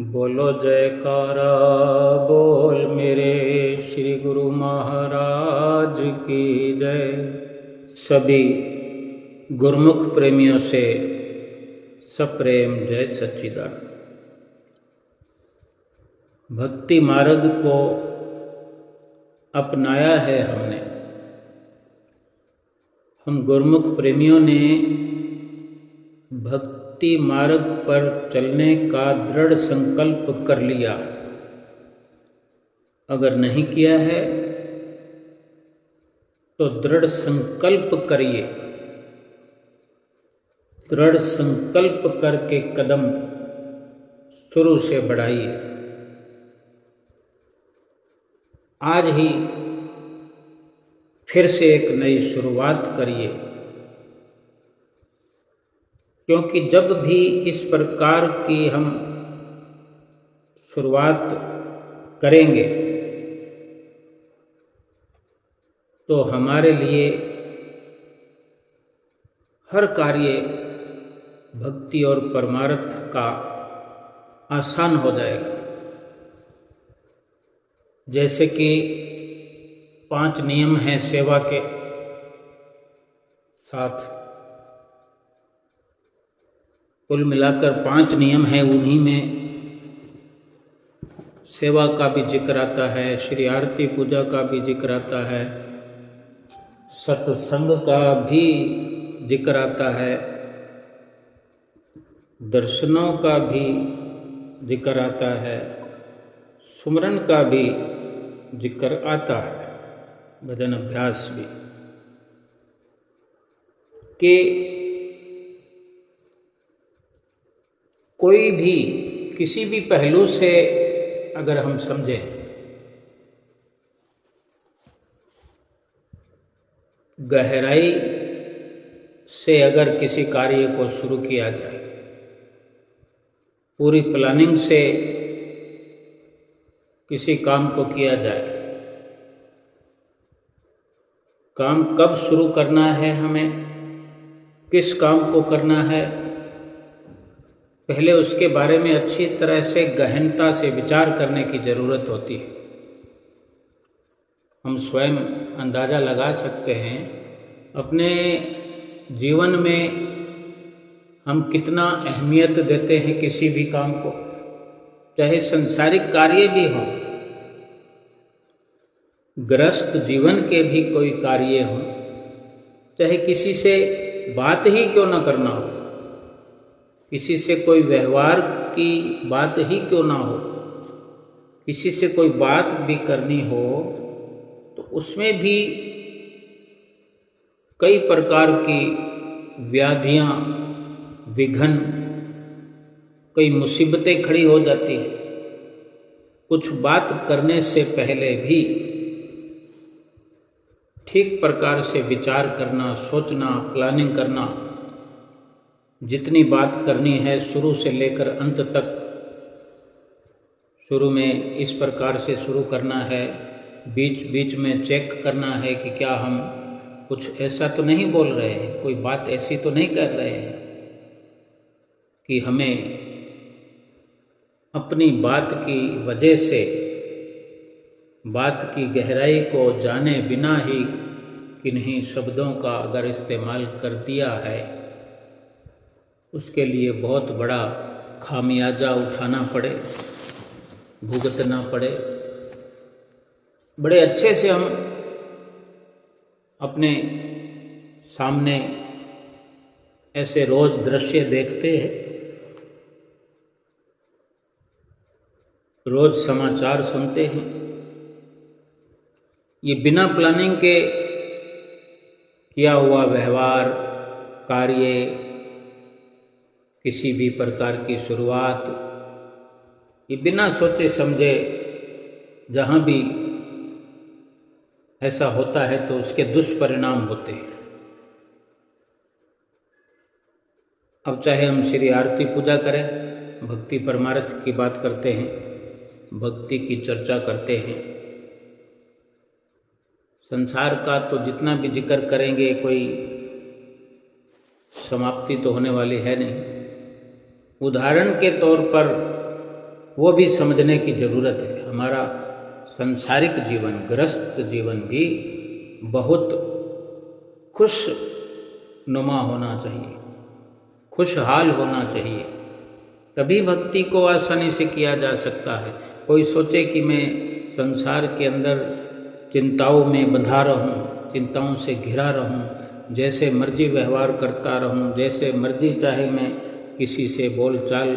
बोलो जयकारा बोल मेरे श्री गुरु महाराज की जय। सभी गुरुमुख प्रेमियों से सप्रेम जय सच्चिदानंद। भक्ति मार्ग को अपनाया है हमने। हम गुरुमुख प्रेमियों ने भक्ति मार्ग पर चलने का दृढ़ संकल्प कर लिया। अगर नहीं किया है तो दृढ़ संकल्प करिए। दृढ़ संकल्प करके कदम शुरू से बढ़ाइए। आज ही फिर से एक नई शुरुआत करिए, क्योंकि जब भी इस प्रकार की हम शुरुआत करेंगे तो हमारे लिए हर कार्य भक्ति और परमार्थ का आसान हो जाएगा। जैसे कि 5 नियम हैं सेवा के साथ, कुल मिलाकर 5 नियम हैं। उन्हीं में सेवा का भी जिक्र आता है, श्री आरती पूजा का भी जिक्र आता है, सत्संग का भी जिक्र आता है, दर्शनों का भी जिक्र आता है, सुमरन का भी जिक्र आता है, भजन अभ्यास भी। कि कोई भी किसी भी पहलू से अगर हम समझें, गहराई से अगर किसी कार्य को शुरू किया जाए, पूरी प्लानिंग से किसी काम को किया जाए, काम कब शुरू करना है, हमें किस काम को करना है, पहले उसके बारे में अच्छी तरह से गहनता से विचार करने की ज़रूरत होती है। हम स्वयं अंदाज़ा लगा सकते हैं अपने जीवन में हम कितना अहमियत देते हैं किसी भी काम को, चाहे संसारिक कार्य भी हों, गृहस्थ जीवन के भी कोई कार्य हों, चाहे किसी से बात ही क्यों न करना हो, किसी से कोई व्यवहार की बात ही क्यों ना हो, किसी से कोई बात भी करनी हो तो उसमें भी कई प्रकार की व्याधियां, विघ्न, कई मुसीबतें खड़ी हो जाती हैं। कुछ बात करने से पहले भी ठीक प्रकार से विचार करना, सोचना, प्लानिंग करना, जितनी बात करनी है शुरू से लेकर अंत तक, शुरू में इस प्रकार से शुरू करना है, बीच बीच में चेक करना है कि क्या हम कुछ ऐसा तो नहीं बोल रहे हैं, कोई बात ऐसी तो नहीं कर रहे हैं कि हमें अपनी बात की वजह से बात की गहराई को जाने बिना ही किन्हीं शब्दों का अगर इस्तेमाल कर दिया है, उसके लिए बहुत बड़ा खामियाजा उठाना पड़े, भुगतना पड़े। बड़े अच्छे से हम अपने सामने ऐसे रोज दृश्य देखते हैं, रोज समाचार सुनते हैं। ये बिना प्लानिंग के किया हुआ व्यवहार, कार्य, किसी भी प्रकार की शुरुआत, ये बिना सोचे समझे जहाँ भी ऐसा होता है तो उसके दुष्परिणाम होते हैं। अब चाहे हम श्री आरती पूजा करें, भक्ति परमार्थ की बात करते हैं, भक्ति की चर्चा करते हैं, संसार का तो जितना भी जिक्र करेंगे कोई समाप्ति तो होने वाली है नहीं। उदाहरण के तौर पर वो भी समझने की ज़रूरत है। हमारा संसारिक जीवन, गृहस्थ जीवन भी बहुत खुशनुमा होना चाहिए, खुशहाल होना चाहिए, तभी भक्ति को आसानी से किया जा सकता है। कोई सोचे कि मैं संसार के अंदर चिंताओं में बंधा रहूं, चिंताओं से घिरा रहूं, जैसे मर्जी व्यवहार करता रहूं, जैसे मर्जी चाहे मैं किसी से बोलचाल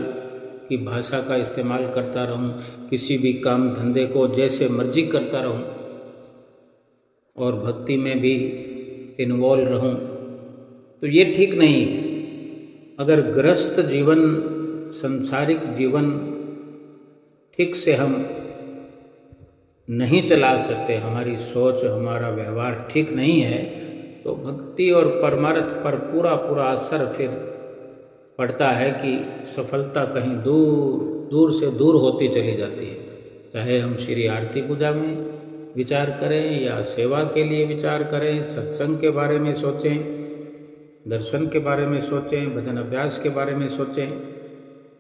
की भाषा का इस्तेमाल करता रहूं, किसी भी काम धंधे को जैसे मर्जी करता रहूं और भक्ति में भी इन्वॉल्व रहूं, तो ये ठीक नहीं है। अगर गृहस्थ जीवन, संसारिक जीवन ठीक से हम नहीं चला सकते, हमारी सोच, हमारा व्यवहार ठीक नहीं है, तो भक्ति और परमार्थ पर पूरा पूरा असर फिर पड़ता है कि सफलता कहीं दूर दूर से दूर होती चली जाती है। चाहे हम श्री आरती पूजा में विचार करें या सेवा के लिए विचार करें, सत्संग के बारे में सोचें, दर्शन के बारे में सोचें, भजन अभ्यास के बारे में सोचें,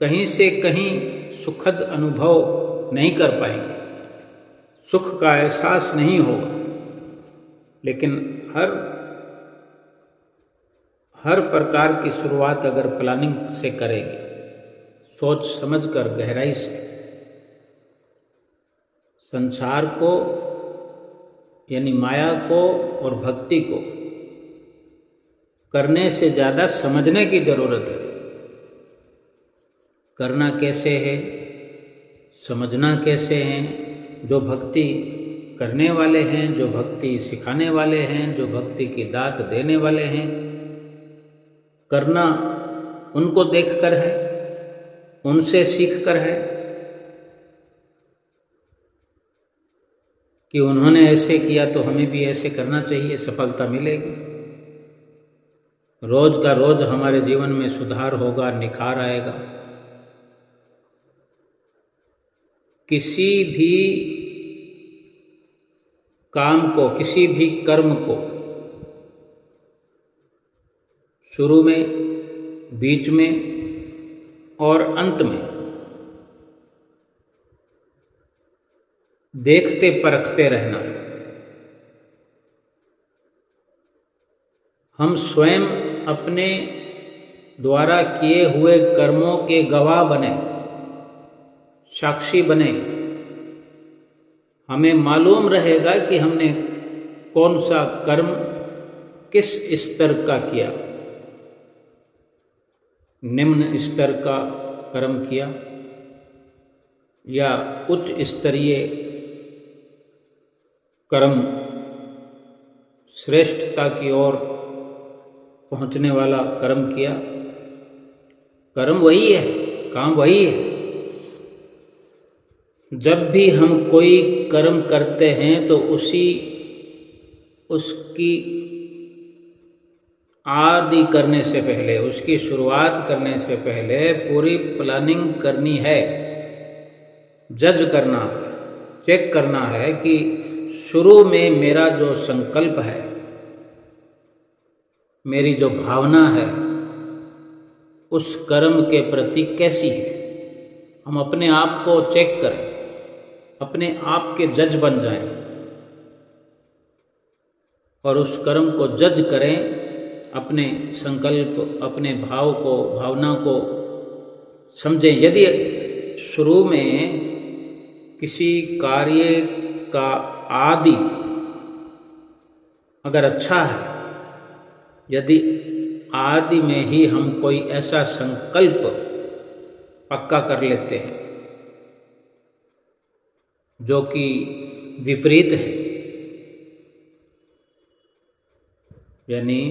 कहीं से कहीं सुखद अनुभव नहीं कर पाएंगे, सुख का एहसास नहीं होगा। लेकिन हर प्रकार की शुरुआत अगर प्लानिंग से करेंगे, सोच समझकर गहराई से, संसार को यानी माया को और भक्ति को करने से ज़्यादा समझने की ज़रूरत है। करना कैसे है, समझना कैसे है। जो भक्ति करने वाले हैं, जो भक्ति सिखाने वाले हैं, जो भक्ति की दात देने वाले हैं, करना उनको देखकर है, उनसे सीखकर है कि उन्होंने ऐसे किया तो हमें भी ऐसे करना चाहिए, सफलता मिलेगी। रोज का रोज हमारे जीवन में सुधार होगा, निखार आएगा। किसी भी काम को, किसी भी कर्म को शुरू में, बीच में और अंत में देखते परखते रहना। हम स्वयं अपने द्वारा किए हुए कर्मों के गवाह बने, साक्षी बने। हमें मालूम रहेगा कि हमने कौन सा कर्म किस स्तर का किया, निम्न स्तर का कर्म किया या उच्च स्तरीय कर्म, श्रेष्ठता की ओर पहुंचने वाला कर्म किया। कर्म वही है, काम वही है। जब भी हम कोई कर्म करते हैं तो उसकी आदि करने से पहले, उसकी शुरुआत करने से पहले पूरी प्लानिंग करनी है, जज करना है, चेक करना है कि शुरू में मेरा जो संकल्प है, मेरी जो भावना है, उस कर्म के प्रति कैसी है। हम अपने आप को चेक करें, अपने आप के जज बन जाएं और उस कर्म को जज करें, अपने संकल्प, अपने भाव को, भावना को समझें। यदि शुरू में किसी कार्य का आदि अगर अच्छा है, यदि आदि में ही हम कोई ऐसा संकल्प पक्का कर लेते हैं जो कि विपरीत है, यानी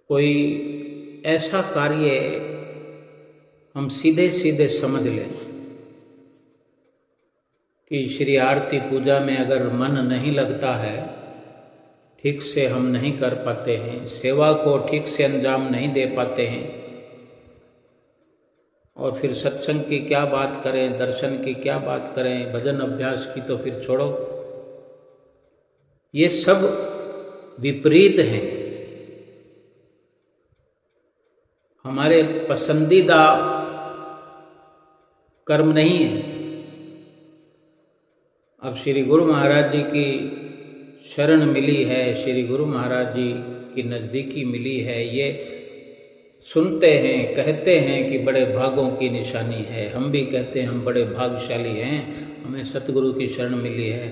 कोई ऐसा कार्य हम सीधे सीधे समझ लें कि श्री आरती पूजा में अगर मन नहीं लगता है, ठीक से हम नहीं कर पाते हैं, सेवा को ठीक से अंजाम नहीं दे पाते हैं, और फिर सत्संग की क्या बात करें, दर्शन की क्या बात करें, भजन अभ्यास की तो फिर छोड़ो। ये सब विपरीत हैं। हमारे पसंदीदा कर्म नहीं है। अब श्री गुरु महाराज जी की शरण मिली है, श्री गुरु महाराज जी की नज़दीकी मिली है, ये सुनते हैं, कहते हैं कि बड़े भागों की निशानी है। हम भी कहते हैं हम बड़े भाग्यशाली हैं, हमें सतगुरु की शरण मिली है,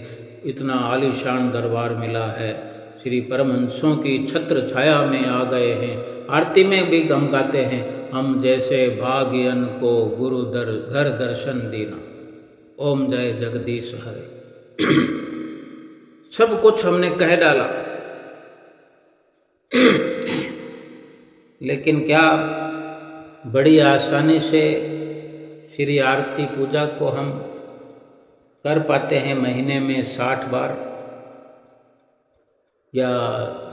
इतना आलीशान दरबार मिला है, श्री परमहंसों की छत्र छाया में आ गए हैं। आरती में भी हम गाते हैं, हम जैसे भाग्यन को गुरु घर दर्शन देना, ओम जय जगदीश हरे। सब कुछ हमने कह डाला, लेकिन क्या बड़ी आसानी से श्री आरती पूजा को हम कर पाते हैं महीने में 60 बार या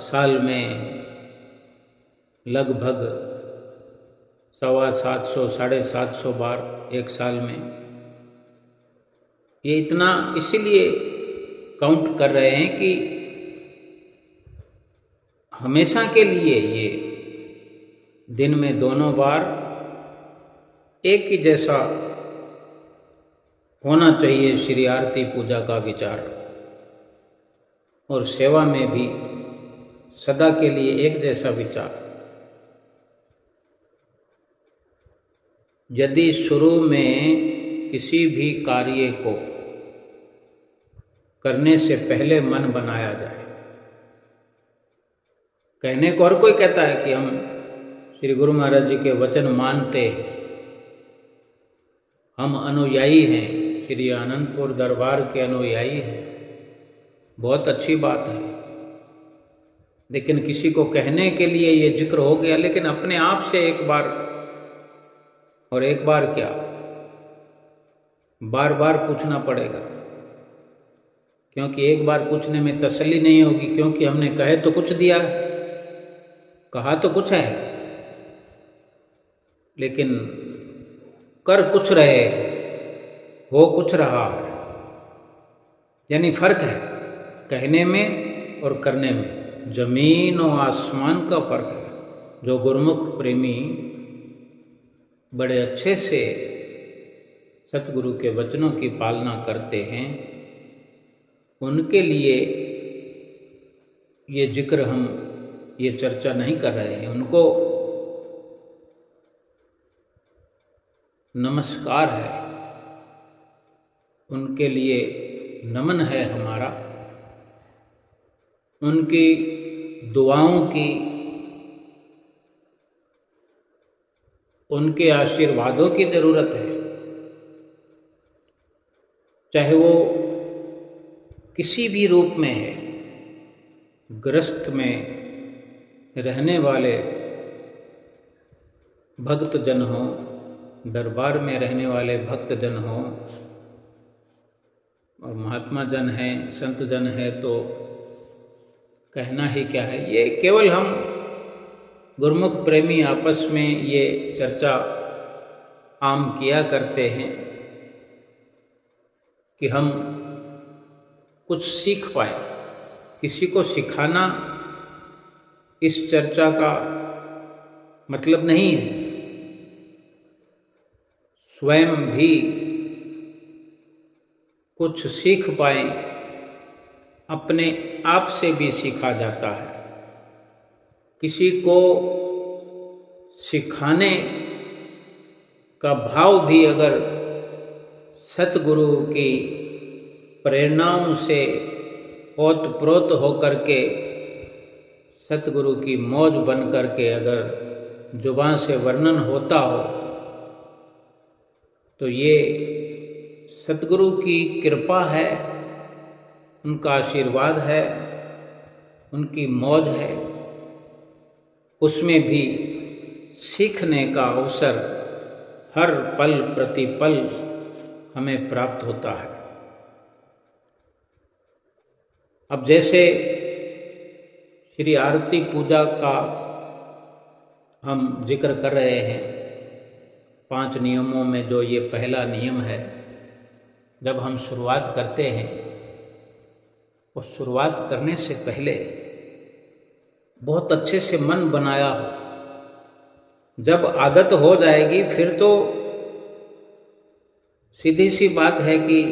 साल में लगभग 750 750 बार एक साल में? ये इतना इसीलिए काउंट कर रहे हैं कि हमेशा के लिए ये दिन में दोनों बार एक ही जैसा होना चाहिए श्री आरती पूजा का विचार, और सेवा में भी सदा के लिए एक जैसा विचार। यदि शुरू में किसी भी कार्य को करने से पहले मन बनाया जाए, कहने को हर कोई कहता है कि हम श्री गुरु महाराज जी के वचन मानते हैं, हम अनुयायी हैं, श्री आनंदपुर दरबार के अनुयायी हैं, बहुत अच्छी बात है। लेकिन किसी को कहने के लिए ये जिक्र हो गया, लेकिन अपने आप से एक बार, और एक बार क्या, बार बार पूछना पड़ेगा, क्योंकि एक बार पूछने में तसल्ली नहीं होगी, क्योंकि हमने कहे तो कुछ दिया, कहा तो कुछ है, लेकिन कर कुछ रहे, हो कुछ रहा है। यानी फर्क है कहने में और करने में, जमीन और आसमान का फर्क है। जो गुरुमुख प्रेमी बड़े अच्छे से सतगुरु के वचनों की पालना करते हैं, उनके लिए ये जिक्र हम ये चर्चा नहीं कर रहे हैं, उनको नमस्कार है, उनके लिए नमन है हमारा, उनकी दुआओं की, उनके आशीर्वादों की ज़रूरत है। चाहे वो किसी भी रूप में है, ग्रस्त में रहने वाले भक्तजन हों, दरबार में रहने वाले भक्तजन हों, और महात्मा जन हैं, संत जन है, तो कहना ही क्या है। ये केवल हम गुरुमुख प्रेमी आपस में ये चर्चा आम किया करते हैं कि हम कुछ सीख पाए। किसी को सिखाना इस चर्चा का मतलब नहीं है, स्वयं भी कुछ सीख पाए, अपने आप से भी सीखा जाता है। किसी को सिखाने का भाव भी अगर सतगुरु की प्रेरणाओं से ओतप्रोत होकर के, सतगुरु की मौज बन करके अगर जुबान से वर्णन होता हो, तो ये सतगुरु की कृपा है, उनका आशीर्वाद है, उनकी मौज है। उसमें भी सीखने का अवसर हर पल प्रतिपल हमें प्राप्त होता है। अब जैसे श्री आरती पूजा का हम जिक्र कर रहे हैं, 5 नियमों में जो ये पहला नियम है, जब हम शुरुआत करते हैं, उस शुरुआत करने से पहले बहुत अच्छे से मन बनाया हो। जब आदत हो जाएगी फिर तो सीधी सी बात है कि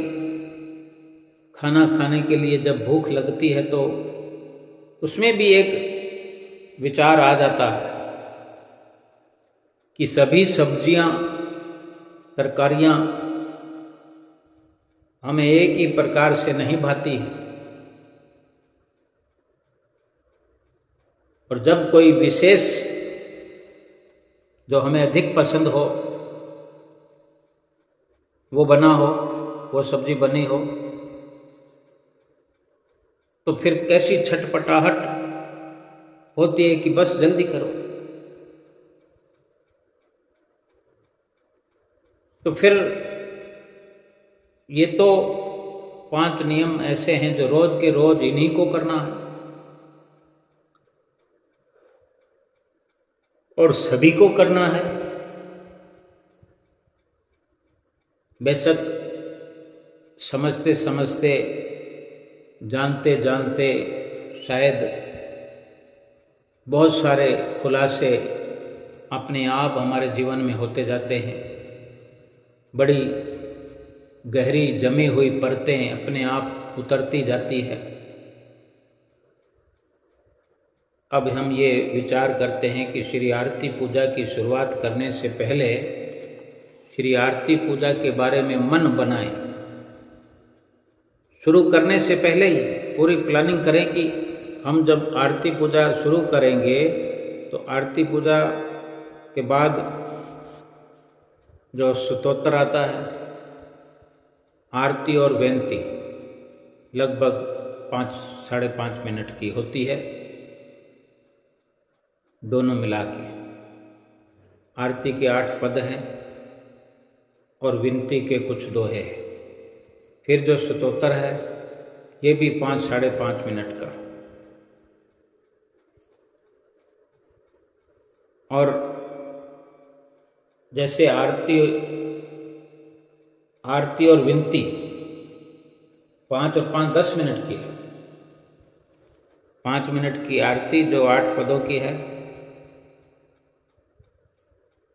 खाना खाने के लिए जब भूख लगती है तो उसमें भी एक विचार आ जाता है कि सभी सब्जियां, तरकारियां हमें एक ही प्रकार से नहीं भाती हैं, और जब कोई विशेष जो हमें अधिक पसंद हो वो बना हो, वो सब्जी बनी हो, तो फिर कैसी छटपटाहट होती है कि बस जल्दी करो। तो फिर ये तो 5 नियम ऐसे हैं जो रोज के रोज इन्हीं को करना है और सभी को करना है। बेशक समझते समझते, जानते जानते शायद बहुत सारे खुलासे अपने आप हमारे जीवन में होते जाते हैं, बड़ी गहरी जमी हुई परतें अपने आप उतरती जाती है। अब हम ये विचार करते हैं कि श्री आरती पूजा की शुरुआत करने से पहले श्री आरती पूजा के बारे में मन बनाएं। शुरू करने से पहले ही पूरी प्लानिंग करें कि हम जब आरती पूजा शुरू करेंगे तो आरती पूजा के बाद जो स्तोत्र आता है, आरती और बेनती लगभग 5-5.5 मिनट की होती है, दोनों मिला के। आरती के 8 पद हैं और विनती के कुछ दोहे हैं। फिर जो स्तोत्र है ये भी 5-5.5 मिनट का। और जैसे आरती और विनती 5 और 5 10 मिनट की है। 5 मिनट की आरती जो 8 पदों की है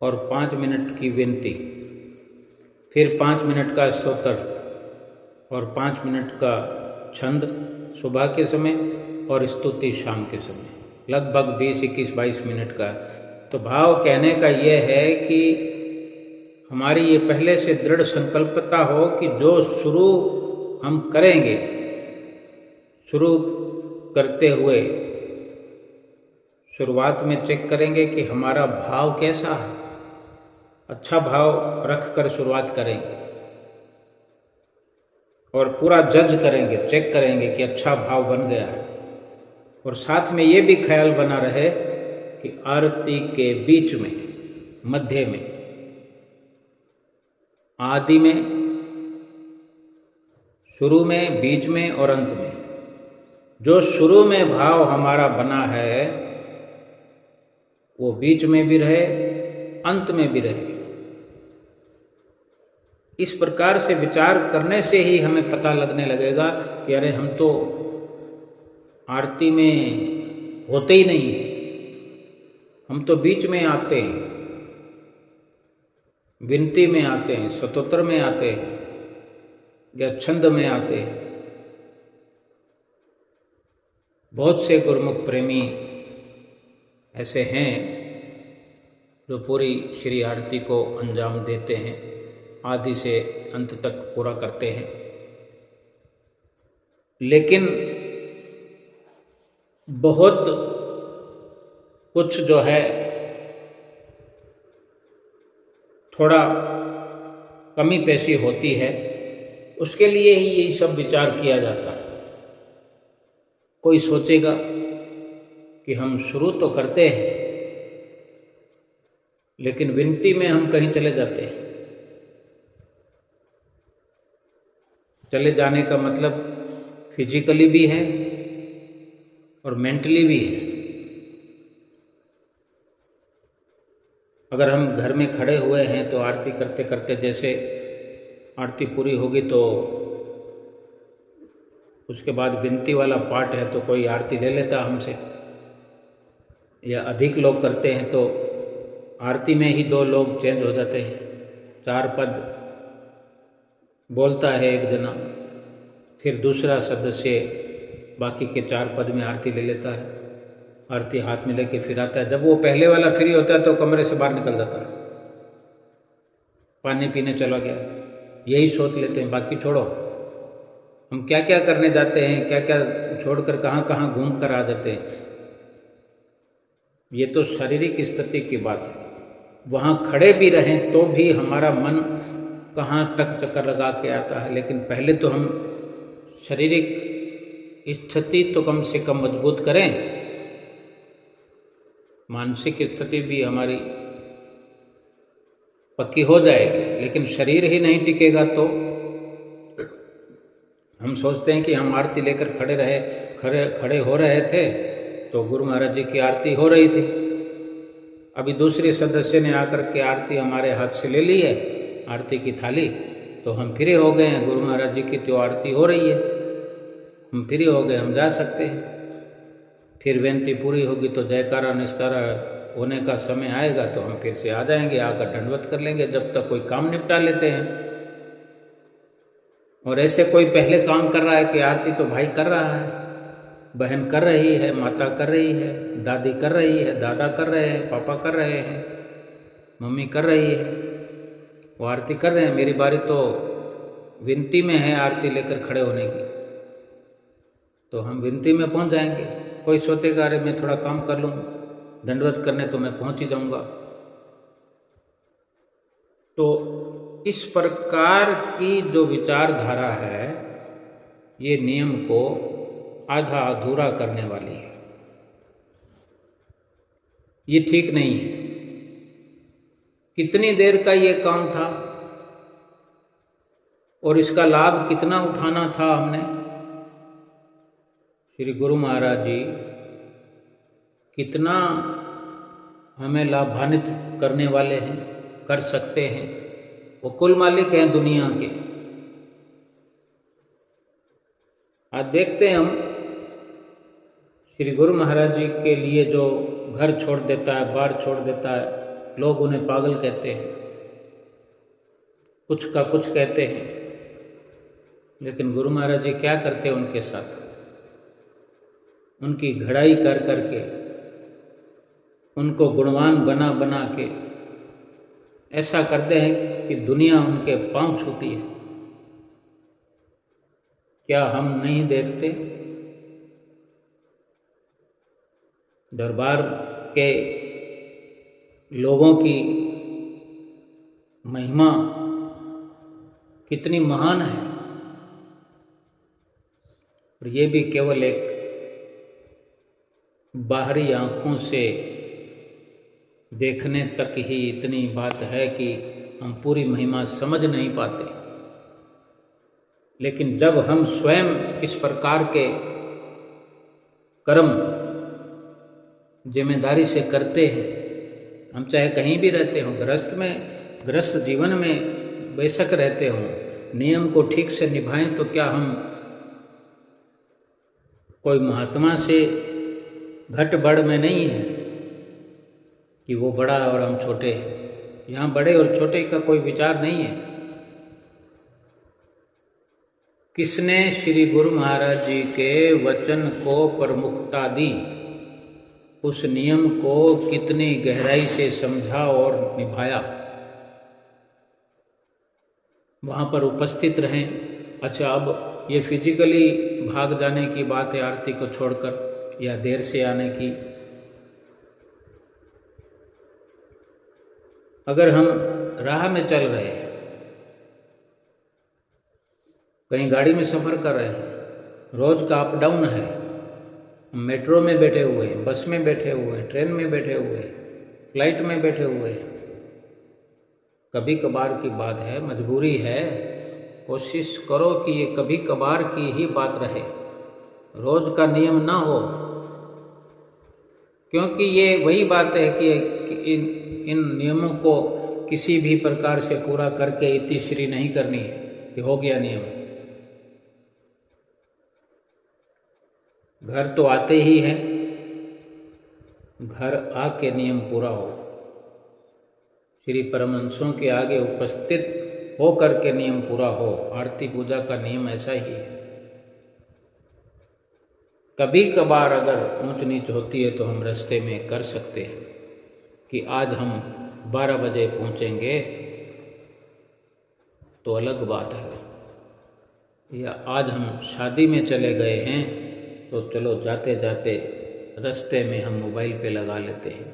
और 5 मिनट की विनती, फिर 5 मिनट का स्तोत्र और 5 मिनट का छंद सुबह के समय और स्तुति शाम के समय, लगभग 20-21-22 मिनट का। तो भाव कहने का ये है कि हमारी ये पहले से दृढ़ संकल्पता हो कि जो शुरू हम करेंगे, शुरू करते हुए शुरुआत में चेक करेंगे कि हमारा भाव कैसा है। अच्छा भाव रख कर शुरुआत करेंगे और पूरा जज करेंगे, चेक करेंगे कि अच्छा भाव बन गया है। और साथ में ये भी ख्याल बना रहे कि आरती के बीच में, मध्य में, आदि में, शुरू में, बीच में और अंत में, जो शुरू में भाव हमारा बना है वो बीच में भी रहे, अंत में भी रहे। इस प्रकार से विचार करने से ही हमें पता लगने लगेगा कि अरे हम तो आरती में होते ही नहीं है, हम तो बीच में आते हैं, विनती में आते हैं, स्तोत्र में आते हैं या छंद में आते हैं। बहुत से गुरुमुख प्रेमी ऐसे हैं जो पूरी श्री आरती को अंजाम देते हैं, आदि से अंत तक पूरा करते हैं। लेकिन बहुत कुछ जो है थोड़ा कमी पेशी होती है, उसके लिए ही ये सब विचार किया जाता है। कोई सोचेगा कि हम शुरू तो करते हैं लेकिन विनती में हम कहीं चले जाते हैं। चले जाने का मतलब फिजिकली भी है और मेंटली भी है। अगर हम घर में खड़े हुए हैं तो आरती करते करते, जैसे आरती पूरी होगी तो उसके बाद विनती वाला पार्ट है तो कोई आरती ले लेता हमसे, या अधिक लोग करते हैं तो आरती में ही 2 लोग चेंज हो जाते हैं, 4 पद बोलता है एक जना, फिर दूसरा सदस्य बाकी के 4 पद में आरती ले लेता है, आरती हाथ में लेके फिर आता है। जब वो पहले वाला फ्री होता है तो कमरे से बाहर निकल जाता है, पानी पीने चला गया, यही सोच लेते हैं बाकी छोड़ो। हम क्या क्या करने जाते हैं, क्या क्या छोड़कर कहाँ कहाँ घूम कर आ जाते हैं। ये तो शारीरिक स्थिति की बात है। वहाँ खड़े भी रहें तो भी हमारा मन कहाँ तक चक्कर लगा के आता है। लेकिन पहले तो हम शारीरिक स्थिति तो कम से कम मजबूत करें, मानसिक स्थिति भी हमारी पक्की हो जाएगी। लेकिन शरीर ही नहीं टिकेगा तो हम सोचते हैं कि हम आरती लेकर खड़े हो रहे थे तो गुरु महाराज जी की आरती हो रही थी, अभी दूसरे सदस्य ने आकर के आरती हमारे हाथ से ले ली है, आरती की थाली, तो हम फ्री हो गए हैं। गुरु महाराज जी की तो आरती हो रही है, हम फ्री हो गए, हम जा सकते हैं। फिर बेनती पूरी होगी तो जयकारा निस्तारा होने का समय आएगा तो हम फिर से आ जाएंगे, आकर दंडवत कर लेंगे, जब तक कोई काम निपटा लेते हैं। और ऐसे कोई पहले काम कर रहा है कि आरती तो भाई कर रहा है, बहन कर रही है, माता कर रही है, दादी कर रही है, दादा कर रहे हैं, पापा कर रहे हैं, मम्मी कर रही है, वो आरती कर रहे हैं। मेरी बारी तो विनती में है आरती लेकर खड़े होने की, तो हम विनती में पहुंच जाएंगे। कोई सोचेगा अरे मैं थोड़ा काम कर लूँ, दंडवत करने तो मैं पहुंच ही जाऊंगा। तो इस प्रकार की जो विचारधारा है ये नियम को आधा अधूरा करने वाली है, ये ठीक नहीं है। कितनी देर का ये काम था और इसका लाभ कितना उठाना था हमने। श्री गुरु महाराज जी कितना हमें लाभान्वित करने वाले हैं, कर सकते हैं। वो कुल मालिक हैं दुनिया के। आज देखते हैं हम श्री गुरु महाराज जी के लिए जो घर छोड़ देता है, बार छोड़ देता है, लोग उन्हें पागल कहते हैं, कुछ का कुछ कहते हैं। लेकिन गुरु महाराज जी क्या करते हैं उनके साथ, उनकी घड़ाई कर करके, उनको गुणवान बना बना के ऐसा करते हैं कि दुनिया उनके पांव छूती है। क्या हम नहीं देखते दरबार के लोगों की महिमा कितनी महान है। और ये भी केवल एक बाहरी आँखों से देखने तक ही इतनी बात है कि हम पूरी महिमा समझ नहीं पाते। लेकिन जब हम स्वयं इस प्रकार के कर्म जिम्मेदारी से करते हैं, हम चाहे कहीं भी रहते हों, गृहस्थ जीवन में बेशक रहते हों, नियम को ठीक से निभाएं तो क्या हम कोई महात्मा से घट बढ़ में नहीं है कि वो बड़ा और हम छोटे हैं। यहाँ बड़े और छोटे का कोई विचार नहीं है। किसने श्री गुरु महाराज जी के वचन को प्रमुखता दी, उस नियम को कितनी गहराई से समझा और निभाया, वहाँ पर उपस्थित रहें। अच्छा, अब ये फिजिकली भाग जाने की बात है आरती को छोड़कर, या देर से आने की। अगर हम राह में चल रहे हैं, कहीं गाड़ी में सफ़र कर रहे हैं, रोज का अप डाउन है, मेट्रो में बैठे हुए हैं, बस में बैठे हुए हैं, ट्रेन में बैठे हुए हैं, फ्लाइट में बैठे हुए हैं, कभी कभार की बात है, मजबूरी है। कोशिश करो कि ये कभी कभार की ही बात रहे, रोज का नियम ना हो। क्योंकि ये वही बात है कि इन नियमों को किसी भी प्रकार से पूरा करके इतिश्री नहीं करनी है कि हो गया नियम। घर तो आते ही हैं, घर आके नियम पूरा हो। श्री परमहंसों के आगे उपस्थित हो करके नियम पूरा हो। आरती पूजा का नियम ऐसा ही है। कभी कभार अगर ऊंच नीच होती है तो हम रास्ते में कर सकते हैं कि आज हम 12 बजे पहुंचेंगे, तो अलग बात है। या आज हम शादी में चले गए हैं तो चलो जाते जाते रास्ते में हम मोबाइल पे लगा लेते हैं।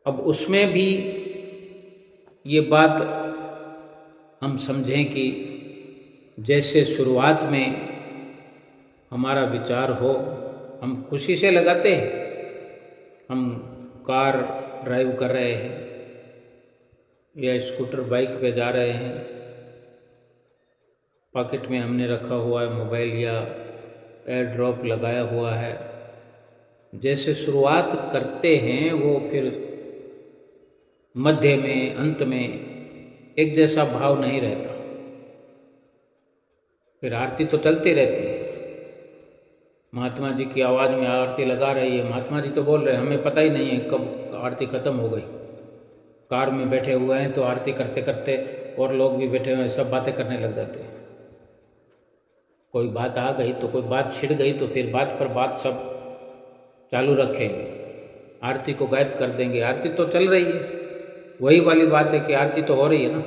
अब उसमें भी ये बात हम समझें कि जैसे शुरुआत में हमारा विचार हो, हम खुशी से लगाते हैं। हम कार ड्राइव कर रहे हैं या स्कूटर बाइक पे जा रहे हैं, पॉकेट में हमने रखा हुआ है मोबाइल या एयर ड्रॉप लगाया हुआ है। जैसे शुरुआत करते हैं वो फिर मध्य में अंत में एक जैसा भाव नहीं रहता। फिर आरती तो चलती रहती है। महात्मा जी की आवाज़ में आरती लगा रही है, महात्मा जी तो बोल रहे हैं, हमें पता ही नहीं है कब आरती ख़त्म हो गई। कार में बैठे हुए हैं तो आरती करते करते और लोग भी बैठे हुए हैं, सब बातें करने लग जाते हैं। कोई बात आ गई तो कोई बात छिड़ गई तो फिर बात पर बात सब चालू रखेंगे, आरती को गायब कर देंगे। आरती तो चल रही है, वही वाली बात है कि आरती तो हो रही है ना।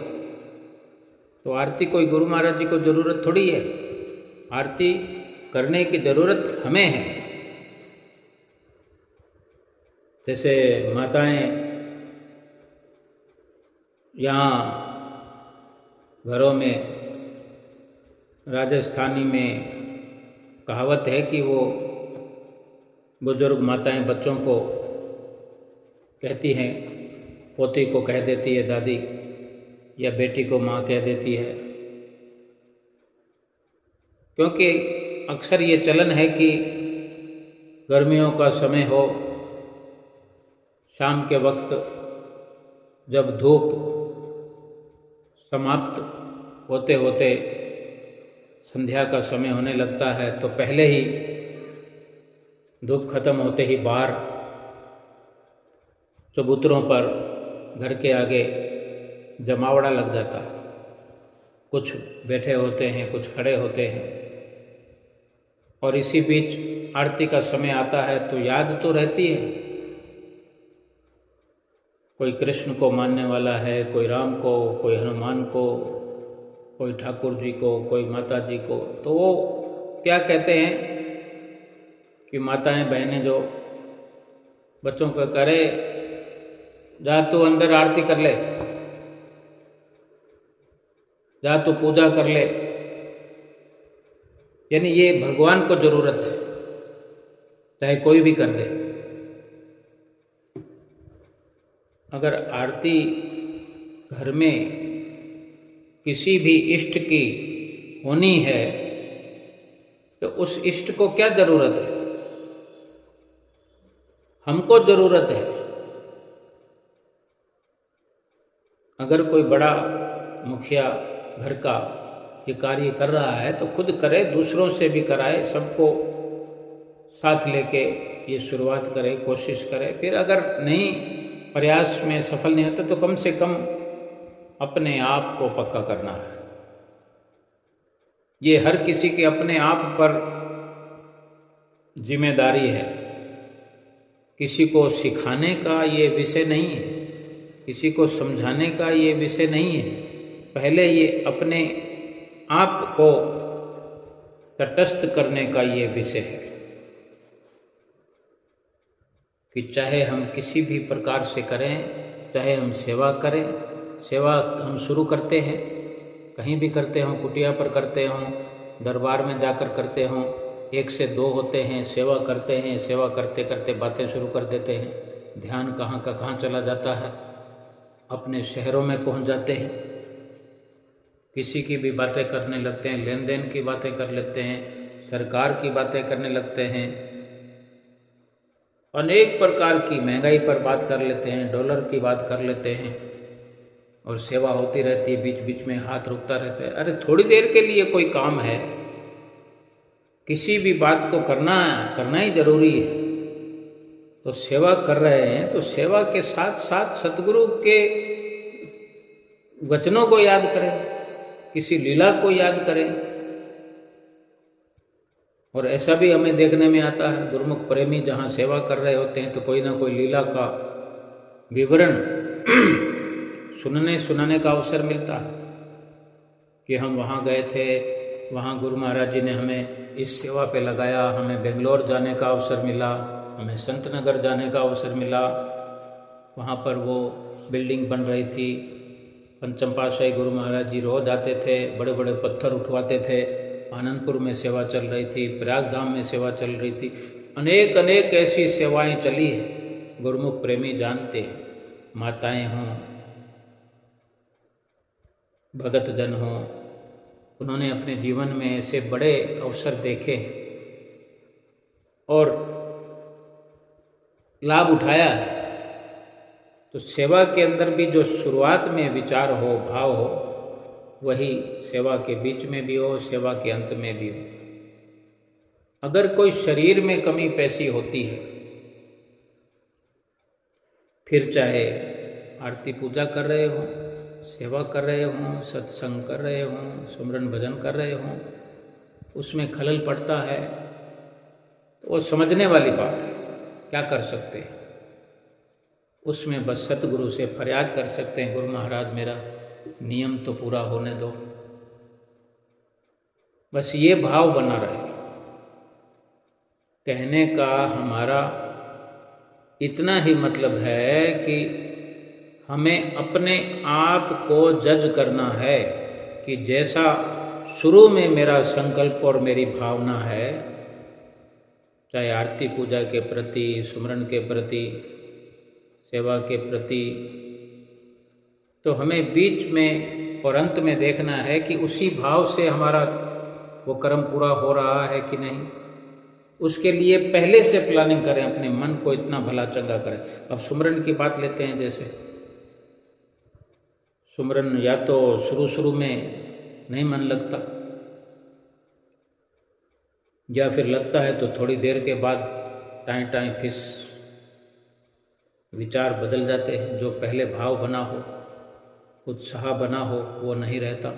तो आरती कोई गुरु महाराज जी को ज़रूरत थोड़ी है, आरती करने की ज़रूरत हमें है। जैसे माताएं यहाँ घरों में राजस्थानी में कहावत है कि वो बुजुर्ग माताएं बच्चों को कहती हैं, पोती को कह देती है दादी, या बेटी को माँ कह देती है। क्योंकि अक्सर ये चलन है कि गर्मियों का समय हो, शाम के वक्त जब धूप समाप्त होते होते संध्या का समय होने लगता है तो पहले ही धूप खत्म होते ही बाहर चबूतरों पर घर के आगे जमावड़ा लग जाता है। कुछ बैठे होते हैं, कुछ खड़े होते हैं, और इसी बीच आरती का समय आता है तो याद तो रहती है। कोई कृष्ण को मानने वाला है, कोई राम को, कोई हनुमान को, कोई ठाकुर जी को, कोई माता जी को। तो वो क्या कहते हैं कि माताएं बहनें जो बच्चों को करे, जा तू अंदर आरती कर ले, जा तू पूजा कर ले। यानी ये भगवान को जरूरत है, चाहे कोई भी कर दे। अगर आरती घर में किसी भी इष्ट की होनी है तो उस इष्ट को क्या जरूरत है? हमको जरूरत है। अगर कोई बड़ा मुखिया घर का ये कार्य कर रहा है तो खुद करे, दूसरों से भी कराए, सबको साथ लेके ये शुरुआत करे, कोशिश करे। फिर अगर नहीं, प्रयास में सफल नहीं होता तो कम से कम अपने आप को पक्का करना है। ये हर किसी के अपने आप पर जिम्मेदारी है। किसी को सिखाने का ये विषय नहीं है, किसी को समझाने का ये विषय नहीं है। पहले ये अपने आप को तटस्थ करने का ये विषय है कि चाहे हम किसी भी प्रकार से करें, चाहे हम सेवा करें, सेवा हम शुरू करते हैं, कहीं भी करते हों, कुटिया पर करते हों, दरबार में जाकर करते हों, 1 से 2 होते हैं, सेवा करते हैं, सेवा करते करते बातें शुरू कर देते हैं, ध्यान कहाँ का कहाँ चला जाता है, अपने शहरों में पहुंच जाते हैं, किसी की भी बातें करने लगते हैं, लेन देन की बातें कर लेते हैं, सरकार की बातें करने लगते हैं, अनेक प्रकार की महंगाई पर बात कर लेते हैं, डॉलर की बात कर लेते हैं, और सेवा होती रहती है, बीच बीच में हाथ रुकता रहता है। अरे थोड़ी देर के लिए कोई काम है, किसी भी बात को करना ही जरूरी है। तो सेवा कर रहे हैं तो सेवा के साथ साथ सतगुरु के वचनों को याद करें, किसी लीला को याद करें। और ऐसा भी हमें देखने में आता है, गुरुमुख प्रेमी जहाँ सेवा कर रहे होते हैं तो कोई ना कोई लीला का विवरण सुनाने का अवसर मिलता है कि हम वहाँ गए थे, वहाँ गुरु महाराज जी ने हमें इस सेवा पे लगाया, हमें बेंगलोर जाने का अवसर मिला, हमें संत नगर जाने का अवसर मिला, वहाँ पर वो बिल्डिंग बन रही थी, पंचम पातशाही गुरु महाराज जी रोज आते थे, बड़े बड़े पत्थर उठवाते थे, आनंदपुर में सेवा चल रही थी, प्रयाग धाम में सेवा चल रही थी, अनेक अनेक ऐसी सेवाएं चली हैं। गुरुमुख प्रेमी जानते हैं, माताएं हों, भगत जन हों, उन्होंने अपने जीवन में ऐसे बड़े अवसर देखे और लाभ उठाया है। तो सेवा के अंदर भी जो शुरुआत में विचार हो, भाव हो, वही सेवा के बीच में भी हो, सेवा के अंत में भी हो। अगर कोई शरीर में कमी पैसी होती है, फिर चाहे आरती पूजा कर रहे हो, सेवा कर रहे हों, सत्संग कर रहे हों, सुमरन भजन कर रहे हों, उसमें खलल पड़ता है तो वो समझने वाली बात है, क्या कर सकते हैं। उसमें बस सतगुरु से फरियाद कर सकते हैं, गुरु महाराज मेरा नियम तो पूरा होने दो। बस ये भाव बना रहे। कहने का हमारा इतना ही मतलब है कि हमें अपने आप को जज करना है कि जैसा शुरू में मेरा संकल्प और मेरी भावना है, चाहे आरती पूजा के प्रति, सुमरन के प्रति, सेवा के प्रति, तो हमें बीच में और अंत में देखना है कि उसी भाव से हमारा वो कर्म पूरा हो रहा है कि नहीं। उसके लिए पहले से प्लानिंग करें, अपने मन को इतना भला चंगा करें। अब सुमरन की बात लेते हैं, जैसे सुमरन या तो शुरू में नहीं मन लगता, या फिर लगता है तो थोड़ी देर के बाद टाइम फिस विचार बदल जाते हैं। जो पहले भाव बना हो, उत्साह बना हो, वो नहीं रहता।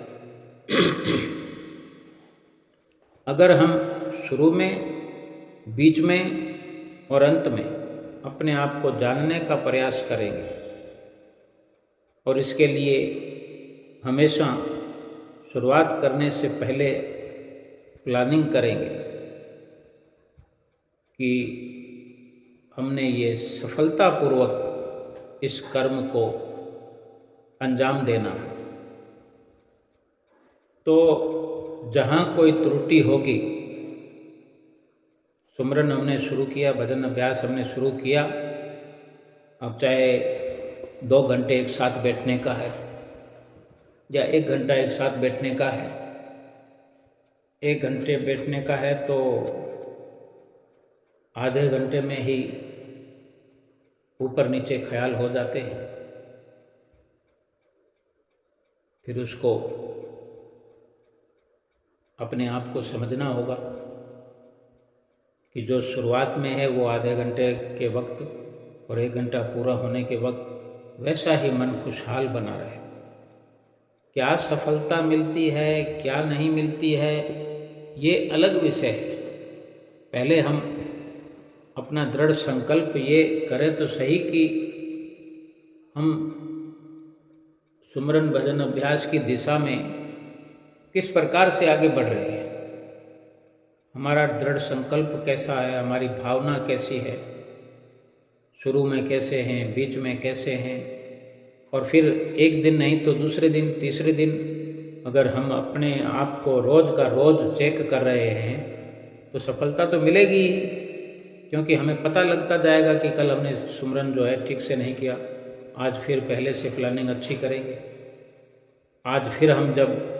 अगर हम शुरू में, बीच में और अंत में अपने आप को जानने का प्रयास करेंगे और इसके लिए हमेशा शुरुआत करने से पहले प्लानिंग करेंगे कि हमने ये सफलतापूर्वक इस कर्म को अंजाम देना है, तो जहाँ कोई त्रुटि होगी, सुमरन हमने शुरू किया, भजन अभ्यास हमने शुरू किया, अब चाहे 2 घंटे एक साथ बैठने का है या 1 घंटा एक साथ बैठने का है। 1 घंटे बैठने का है तो आधे घंटे में ही ऊपर नीचे ख्याल हो जाते हैं। फिर उसको अपने आप को समझना होगा कि जो शुरुआत में है वो आधे घंटे के वक्त और 1 घंटा पूरा होने के वक्त वैसा ही मन खुशहाल बना रहे। क्या सफलता मिलती है, क्या नहीं मिलती है, ये अलग विषय है। पहले हम अपना दृढ़ संकल्प ये करें तो सही कि हम सुमरन भजन अभ्यास की दिशा में किस प्रकार से आगे बढ़ रहे हैं, हमारा दृढ़ संकल्प कैसा है, हमारी भावना कैसी है, शुरू में कैसे हैं, बीच में कैसे हैं, और फिर एक दिन नहीं तो दूसरे दिन, तीसरे दिन अगर हम अपने आप को रोज़ का रोज़ चेक कर रहे हैं तो सफलता तो मिलेगी, क्योंकि हमें पता लगता जाएगा कि कल हमने सुमरन जो है ठीक से नहीं किया, आज फिर पहले से प्लानिंग अच्छी करेंगे। आज फिर हम जब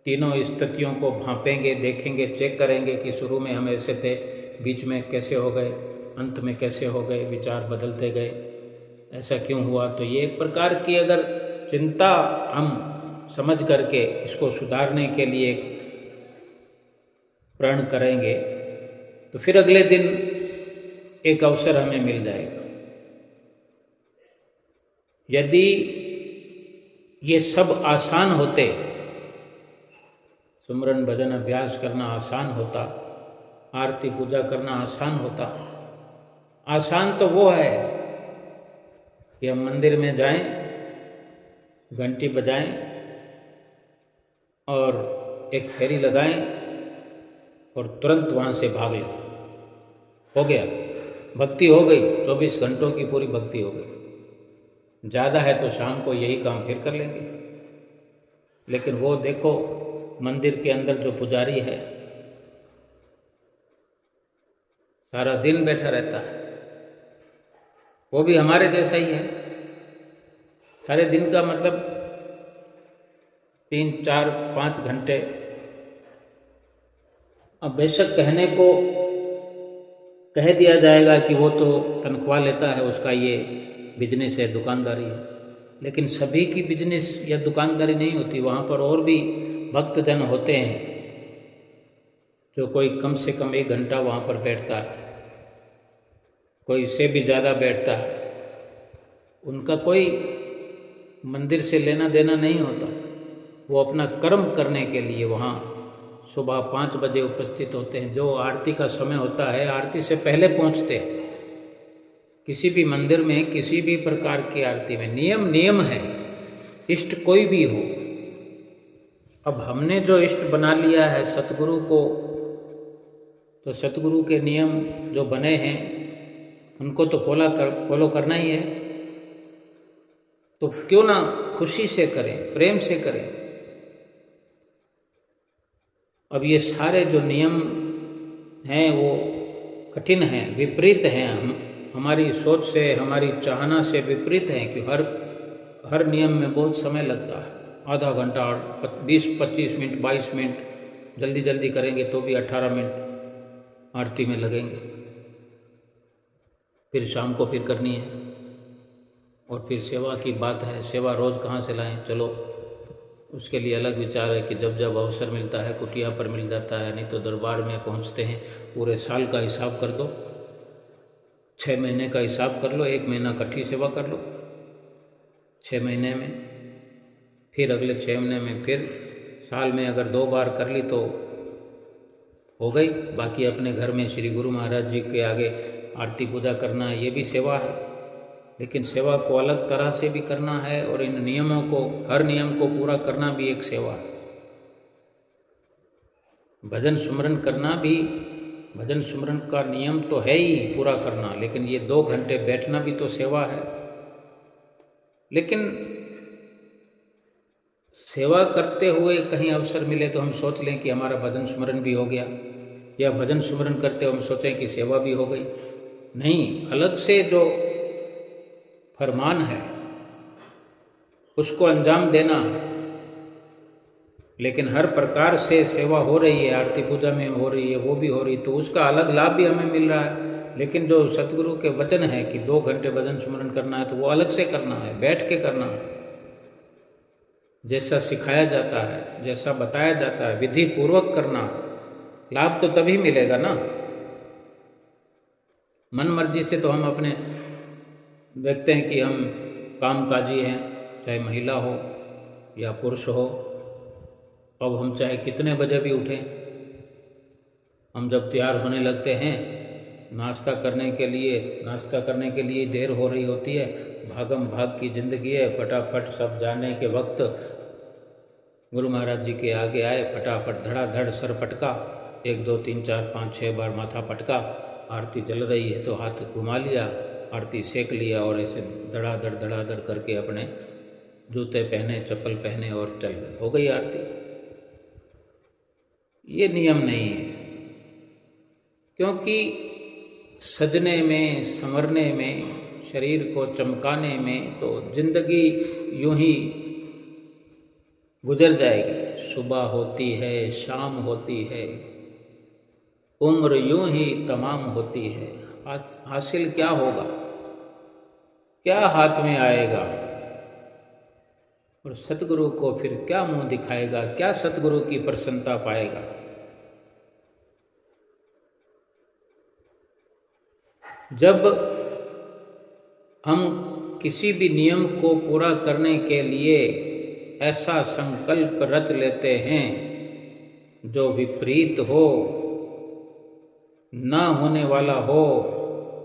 तीनों स्थितियों को भांपेंगे, देखेंगे, चेक करेंगे कि शुरू में हम ऐसे थे, बीच में कैसे हो गए, अंत में कैसे हो गए, विचार बदलते गए, ऐसा क्यों हुआ। तो ये एक प्रकार की अगर चिंता हम समझ करके इसको सुधारने के लिए एक प्रण करेंगे तो फिर अगले दिन एक अवसर हमें मिल जाएगा। यदि ये सब आसान होते, सुमरन भजन अभ्यास करना आसान होता, आरती पूजा करना आसान होता। आसान तो वो है कि हम मंदिर में जाएं, घंटी बजाएं और एक फेरी लगाएं और तुरंत वहाँ से भाग लें, हो गया, भक्ति हो गई। 24 घंटों की पूरी भक्ति हो गई। ज़्यादा है तो शाम को यही काम फिर कर लेंगे। लेकिन वो देखो, मंदिर के अंदर जो पुजारी है सारा दिन बैठा रहता है, वो भी हमारे जैसा ही है। सारे दिन का मतलब 3, 4, 5 घंटे। अब बेशक कहने को कह दिया जाएगा कि वो तो तनख्वाह लेता है, उसका ये बिजनेस है, दुकानदारी है। लेकिन सभी की बिजनेस या दुकानदारी नहीं होती। वहाँ पर और भी भक्तजन होते हैं जो कोई कम से कम 1 घंटा वहाँ पर बैठता है, कोई इससे भी ज़्यादा बैठता है। उनका कोई मंदिर से लेना देना नहीं होता। वो अपना कर्म करने के लिए वहाँ सुबह 5 बजे उपस्थित होते हैं। जो आरती का समय होता है, आरती से पहले पहुँचते हैं। किसी भी मंदिर में, किसी भी प्रकार की आरती में नियम है, इष्ट कोई भी हो। अब हमने जो इष्ट बना लिया है सतगुरु को, तो सतगुरु के नियम जो बने हैं उनको तो फॉलो करना ही है। तो क्यों ना खुशी से करें, प्रेम से करें। अब ये सारे जो नियम हैं वो कठिन हैं, विपरीत हैं, हमारी सोच से, हमारी चाहना से विपरीत हैं कि हर नियम में बहुत समय लगता है। आधा घंटा, 20-25 मिनट, 22 मिनट जल्दी जल्दी करेंगे तो भी 18 मिनट आरती में लगेंगे। फिर शाम को फिर करनी है। और फिर सेवा की बात है, सेवा रोज़ कहाँ से लाएं? चलो उसके लिए अलग विचार है कि जब जब अवसर मिलता है, कुटिया पर मिल जाता है, नहीं तो दरबार में पहुँचते हैं। पूरे साल का हिसाब कर दो, 6 महीने का हिसाब कर लो, 1 महीना इकट्ठी सेवा कर लो 6 महीने में, फिर अगले 6 महीने में, फिर साल में अगर 2 बार कर ली तो हो गई। बाकी अपने घर में श्री गुरु महाराज जी के आगे आरती पूजा करना, ये भी सेवा है। लेकिन सेवा को अलग तरह से भी करना है और इन नियमों को, हर नियम को पूरा करना भी एक सेवा है। भजन सुमरन करना भी, भजन सुमरन का नियम तो है ही पूरा करना, लेकिन ये 2 घंटे बैठना भी तो सेवा है। लेकिन सेवा करते हुए कहीं अवसर मिले तो हम सोच लें कि हमारा भजन सुमरन भी हो गया, या भजन सुमरन करते हुए हम सोचें कि सेवा भी हो गई। नहीं, अलग से जो फरमान है उसको अंजाम देना है। लेकिन हर प्रकार से सेवा हो रही है, आरती पूजा में हो रही है, वो भी हो रही, तो उसका अलग लाभ भी हमें मिल रहा है। लेकिन जो सतगुरु के वचन है कि 2 घंटे भजन सुमरन करना है, तो वो अलग से करना है, बैठ के करना है, जैसा सिखाया जाता है, जैसा बताया जाता है, विधि पूर्वक करना है। लाभ तो तभी मिलेगा ना। मन मर्जी से तो हम अपने देखते हैं कि हम कामकाजी हैं, चाहे महिला हो या पुरुष हो। अब हम चाहे कितने बजे भी उठें, हम जब तैयार होने लगते हैं नाश्ता करने के लिए देर हो रही होती है, भागम भाग की ज़िंदगी है, फटाफट सब जाने के वक्त गुरु महाराज जी के आगे आए, फटाफट धड़ाधड़ सर पटका, 1 2 3 4 5 6 बार माथा पटका, आरती जल रही है तो हाथ घुमा लिया, आरती सेक लिया और ऐसे धड़ाधड़ करके अपने जूते पहने, चप्पल पहने और चल गए, हो गई आरती। ये नियम नहीं है, क्योंकि सजने में, संवरने में, शरीर को चमकाने में तो जिंदगी यूं ही गुजर जाएगी। सुबह होती है, शाम होती है, उम्र यूं ही तमाम होती है। हासिल क्या होगा, क्या हाथ में आएगा, और सतगुरु को फिर क्या मुंह दिखाएगा, क्या सतगुरु की प्रसन्नता पाएगा। जब हम किसी भी नियम को पूरा करने के लिए ऐसा संकल्प रच लेते हैं जो विपरीत हो, न होने वाला हो,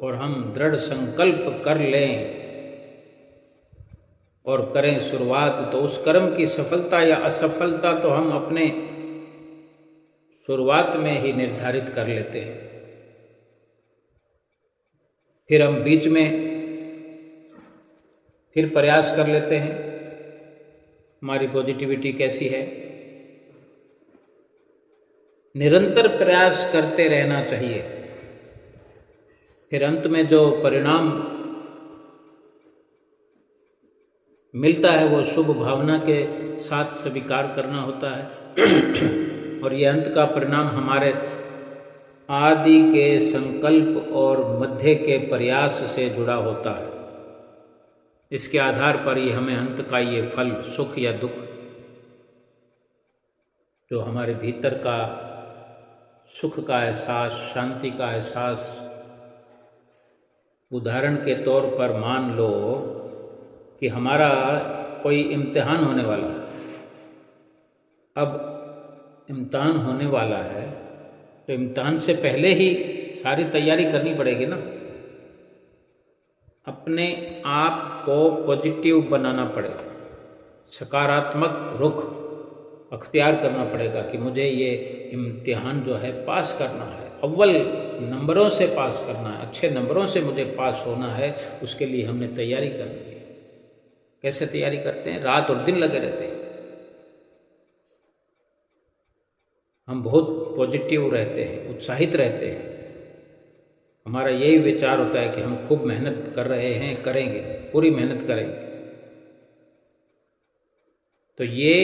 और हम दृढ़ संकल्प कर लें और करें शुरुआत, तो उस कर्म की सफलता या असफलता तो हम अपने शुरुआत में ही निर्धारित कर लेते हैं। फिर हम बीच में फिर प्रयास कर लेते हैं, हमारी पॉजिटिविटी कैसी है। निरंतर प्रयास करते रहना चाहिए। फिर अंत में जो परिणाम मिलता है वो शुभ भावना के साथ स्वीकार करना होता है और ये अंत का परिणाम हमारे आदि के संकल्प और मध्य के प्रयास से जुड़ा होता है। इसके आधार पर ही हमें अंत का ये फल, सुख या दुख, जो हमारे भीतर का सुख का एहसास, शांति का एहसास, उदाहरण के तौर पर मान लो कि हमारा कोई इम्तिहान होने वाला है। अब इम्तिहान होने वाला है तो इम्तिहान से पहले ही सारी तैयारी करनी पड़ेगी ना। अपने आप को पॉजिटिव बनाना पड़ेगा, सकारात्मक रुख अख्तियार करना पड़ेगा कि मुझे ये इम्तिहान जो है पास करना है, अव्वल नंबरों से पास करना है, अच्छे नंबरों से मुझे पास होना है। उसके लिए हमने तैयारी करनी है। कैसे तैयारी करते हैं? रात और दिन लगे रहते हैं। हम बहुत पॉजिटिव रहते हैं, उत्साहित रहते हैं। हमारा यही विचार होता है कि हम खूब मेहनत कर रहे हैं, करेंगे, पूरी मेहनत करेंगे। तो ये